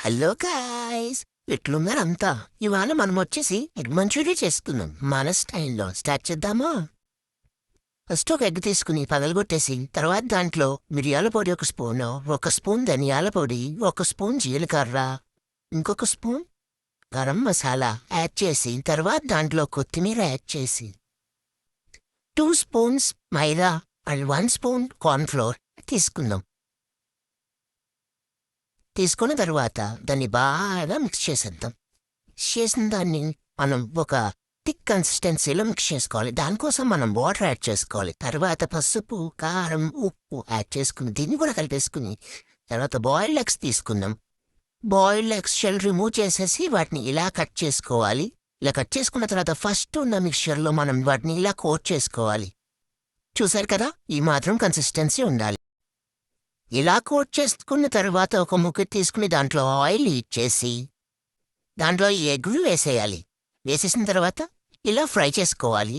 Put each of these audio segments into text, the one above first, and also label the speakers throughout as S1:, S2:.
S1: Hello guys, ఎట్లున్నారంతా? ఇవాళ మనం వచ్చేసి ఎగ్ మంచూరియా చేసుకుందాం మన స్టైల్లో. స్టార్ట్ చేద్దామా? ఫస్ట్ ఒక ఎగ్ తీసుకుని పగలగొట్టేసి తర్వాత దాంట్లో మిరియాల పొడి ఒక స్పూన్ ధనియాల పొడి, ఒక స్పూన్ జీలకర్ర, ఇంకొక స్పూన్ గరం మసాలా యాడ్ చేసి తర్వాత దాంట్లో కొత్తిమీర యాడ్ చేసి 2 spoons maida and 1 spoon cornflour తీసుకుందాం. తీసుకున్న తరువాత దాన్ని బాగా మిక్స్ చేసేద్దాం. చేసిన దాన్ని మనం ఒక థిక్ కన్సిస్టెన్సీలో మిక్స్ చేసుకోవాలి. దానికోసం మనం వాటర్ యాడ్ చేసుకోవాలి. తర్వాత పసుపు, కారం, ఉప్పు యాడ్ చేసుకుని దీన్ని కూడా కలిపేసుకుని తర్వాత బాయిల్డ్ ఎగ్స్ తీసుకుందాం. బాయిల్డ్ ఎగ్స్ షెల్ రిమూవ్ చేసేసి వాటిని ఇలా కట్ చేసుకోవాలి. ఇలా కట్ చేసుకున్న తర్వాత ఫస్ట్ ఉన్న మిక్చర్లో మనం వాటిని ఇలా కోట్ చేసుకోవాలి. చూసారు కదా, ఈ మాత్రం కన్సిస్టెన్సీ ఉండాలి. ఇలా కోట్ చేసుకున్న తర్వాత ఒక ముక్క తీసుకుని దాంట్లో ఆయిల్ ఇచ్చేసి దాంట్లో ఈ ఎగ్గులు వేసేయాలి. వేసేసిన తర్వాత ఇలా ఫ్రై చేసుకోవాలి.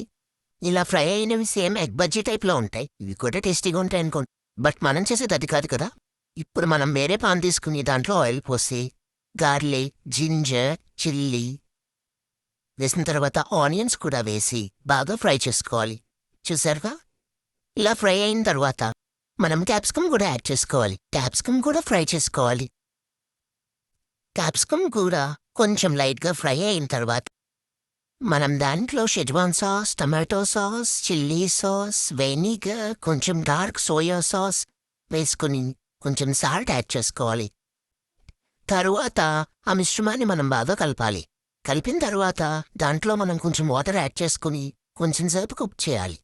S1: ఇలా ఫ్రై అయినవి సేమ్ ఎగ్ బజ్జీ టైప్లో ఉంటాయి. ఇవి కూడా టేస్టీగా ఉంటాయి అనుకోండి. బట్ మనం చేసేది అది కాదు కదా. ఇప్పుడు మనం వేరే పాన్ తీసుకుని దాంట్లో ఆయిల్ పోసి గార్లిక్, జింజర్, చిల్లీ వేసిన తర్వాత ఆనియన్స్ కూడా వేసి బాగా ఫ్రై చేసుకోవాలి. చూసారుగా, ఇలా ఫ్రై అయిన తర్వాత మనం క్యాప్సికమ్ కూడా యాడ్ చేసుకోవాలి. క్యాప్సికమ్ కూడా ఫ్రై చేసుకోవాలి. క్యాప్సికమ్ కూడా కొంచెం లైట్గా ఫ్రై అయిన తర్వాత మనం దాంట్లో schezwan sauce, tomato sauce, chilli sauce, vinegar, కొంచెం డార్క్ సోయా సాస్ వేసుకుని కొంచెం సాల్ట్ యాడ్ చేసుకోవాలి. తరువాత ఆ మిశ్రమాన్ని మనం బాగా కలపాలి. కలిపిన తర్వాత దాంట్లో మనం కొంచెం వాటర్ యాడ్ చేసుకుని కొంచెం సేపు కుక్ చేయాలి.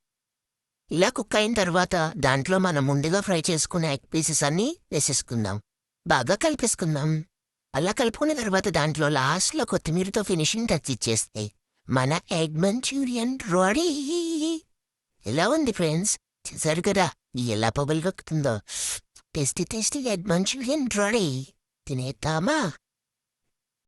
S1: ఇలా కుక్ అయిన తర్వాత దాంట్లో మనం ముందుగా ఫ్రై చేసుకున్న ఎగ్ పీసెస్ అన్నీ వేసేసుకుందాం. బాగా కలిపేసుకుందాం. అలా కలుపుకున్న తర్వాత దాంట్లో లాస్ట్లో కొత్తిమీరతో ఫినిషింగ్ టచ్ ఇచ్చేస్తే మన ఎగ్ మంచూరియన్ రెడీ. ఎలా ఉంది ఫ్రెండ్స్? చూసారు కదా ఎలా పబుల్ కక్కుతుందో. Tasty tasty egg manchurian ready. తినేద్దామా?